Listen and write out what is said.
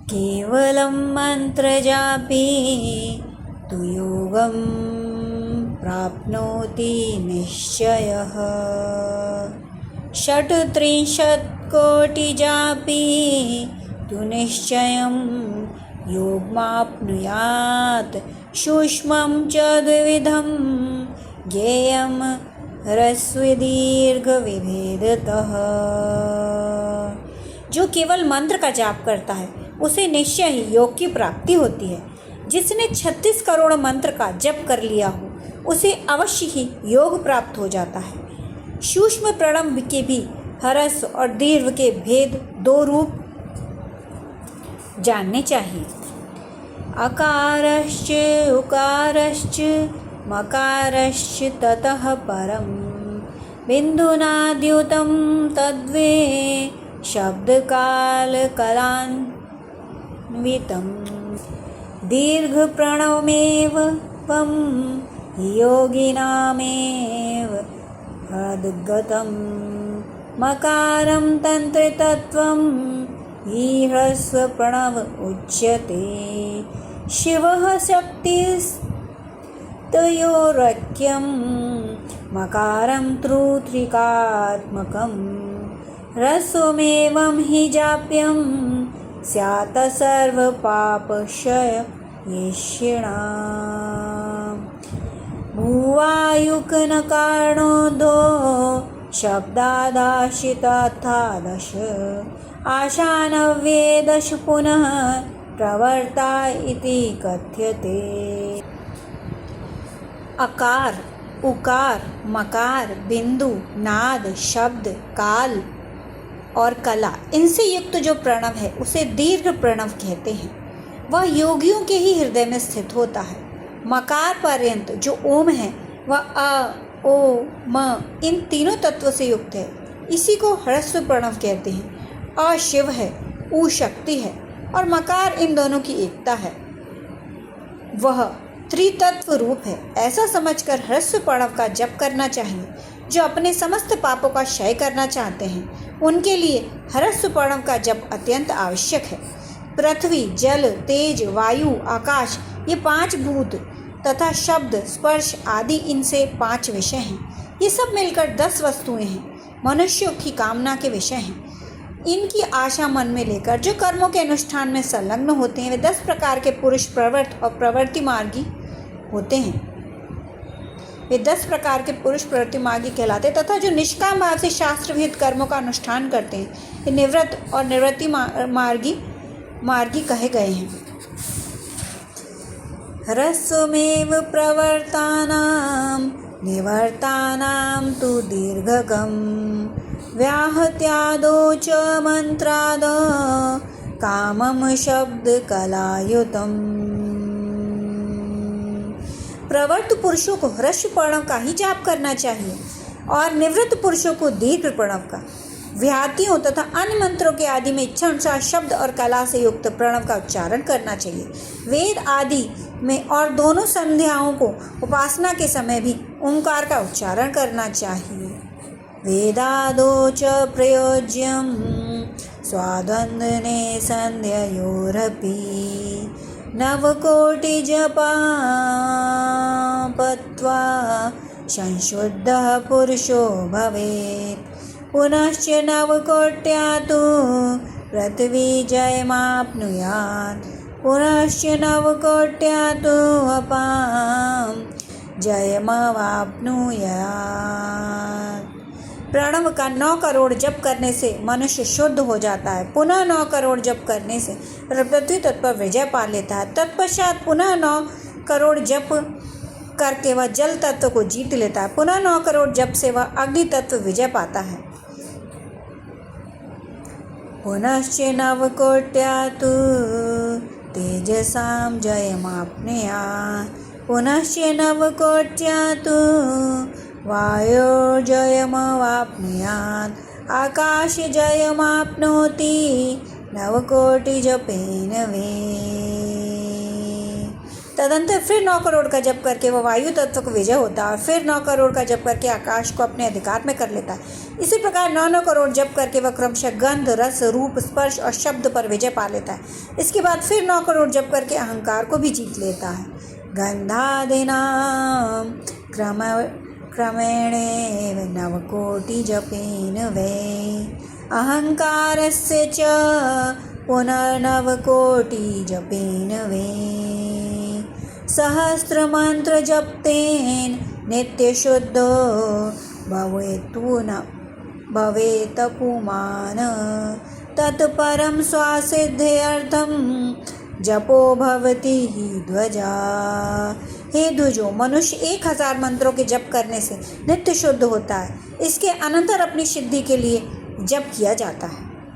केवलं मन्त्रजापी तु योगं प्राप्नोति निश्चयः। षट्त्रिंशत्कोटिजापि तु निश्चयं योगमाप्नुयात्। सूक्ष्मं च द्विविधं ज्ञेयं ह्रस्वदीर्घविभेदतः। जो केवल मंत्र का जाप करता है उसे निश्चय ही योग की प्राप्ति होती है। जिसने 36 करोड़ मंत्र का जप कर लिया हो उसे अवश्य ही योग प्राप्त हो जाता है। सूक्ष्म प्रणव के भी ह्रस्व और दीर्घ के भेद दो रूप जानने चाहिए। अकारश्च उकारश्च मकारश्च ततः परम बिन्दुनाद्युतं तद्वे शब्दकालकलान्वितं। दीर्घ प्रणवमेव वं योगिनामेव हृद्गतं। मकारं तन्त्रतत्त्वं ह्रस्व प्रणव उच्यते। शिवः शक्तिस्तयोरैक्यं मकारं त्रिकात्मकं। ह्रस्वमेवं हि जाप्यं स्यात् सर्वपापक्षयेषिणाम्। भुवायुकनकारणोदो शब्दादाशितथादश आशानव्ये दश पुनः प्रवर्ता इति कथ्यते। अकार, उकार, मकार, बिंदु, नाद, शब्द, काल और कला, इनसे युक्त जो प्रणव है उसे दीर्घ प्रणव कहते हैं। वह योगियों के ही हृदय में स्थित होता है। मकार पर्यंत जो ओम है वह अ, ओ, म इन तीनों तत्वों से युक्त है। इसी को ह्रस्व प्रणव कहते हैं। अ शिव है, उ शक्ति है और मकार इन दोनों की एकता है। वह त्रितत्व रूप है। ऐसा समझकर ह्रस्व प्रणव का जप करना चाहिए। जो अपने समस्त पापों का क्षय करना चाहते हैं उनके लिए ह्रस्व प्रणव का जप अत्यंत आवश्यक है। पृथ्वी, जल, तेज, वायु, आकाश ये 5 भूत तथा शब्द, स्पर्श आदि इनसे 5 विषय हैं। ये सब मिलकर 10 वस्तुएं हैं। मनुष्यों की कामना के विषय हैं। इनकी आशा मन में लेकर जो कर्मों के अनुष्ठान में संलग्न होते हैं वे 10 प्रकार के पुरुष प्रवृत्त और प्रवृत्ति मार्गी होते हैं। वे 10 प्रकार के पुरुष प्रवृत्ति मार्गी कहलाते हैं तथा जो निष्काम भाव से शास्त्र विहित कर्मों का अनुष्ठान करते हैं ये निवृत्त और निवृत्ति मार्गी कहे गए हैं। ह्रस्वमेव प्रवर्तानां निवर्तानां तु दीर्घकं व्याहत्यादो च मंत्राद कामं शब्दकलायुतम्। प्रवर्त पुरुषों को ह्रस्व प्रणव का ही जाप करना चाहिए और निवृत्त पुरुषों को दीर्घ प्रणव का। व्याहतियों तथा अन्य मंत्रों के आदि में इच्छा अनुसार शब्द और कला से युक्त प्रणव का उच्चारण करना चाहिए। वेद आदि में और दोनों संध्याओं को उपासना के समय भी ओंकार का उच्चारण करना चाहिए। वेदादो च प्रयोज्यं स्वाद्वन्द्वने संध्यायोरपि नवकोटिजपापत्वा संशुद्धः पुरुषो भवेत्। पुनश्च नवकोट्या तु पृथ्वी जयमाप्नुयात्। पुनश्च नवकोट्या तु अपां जयमवाप्नुयात्। प्रणव का 9 करोड़ जप करने से मनुष्य शुद्ध हो जाता है। पुनः 9 करोड़ जप करने से पृथ्वी तत्व पर विजय पा लेता है। तत्पश्चात पुनः 9 करोड़ जप करके वह जल तत्व को जीत लेता है। पुनः 9 करोड़ जप से वह अग्नि तत्व विजय पाता है। पुनश्च नवकोट्या तु तेजसां जयमाप्नुयात्। पुनश्च नवकोट्या तु वायोर्जयमवाप्नुयात्। आकाश जयमाप्नोति नवकोटिजपेन वे। तदंतर फिर 9 करोड़ का जप करके वह वायु तत्व को विजय होता है और फिर 9 करोड़ का जप करके आकाश को अपने अधिकार में कर लेता है। इसी प्रकार 9 करोड़ जप करके वह क्रमशः गंध, रस, रूप, स्पर्श और शब्द पर विजय पा लेता है। इसके बाद फिर 9 करोड़ जप करके अहंकार को भी जीत लेता है। गंधादिनां क्रमेणैव नवकोटिजपेन वै अहंकारस्य च पुनर्नवकोटिजपेन वै सहस्रमन्त्रजप्तेन नित्यशुद्धो भवेत् पुमान् तत्परं स्वासिद्धेऽर्थं जपो भवति ही ध्वजा। हे ध्वजो, मनुष्य 1000 मंत्रों के जप करने से नित्य शुद्ध होता है। इसके अनंतर अपनी सिद्धि के लिए जप किया जाता है।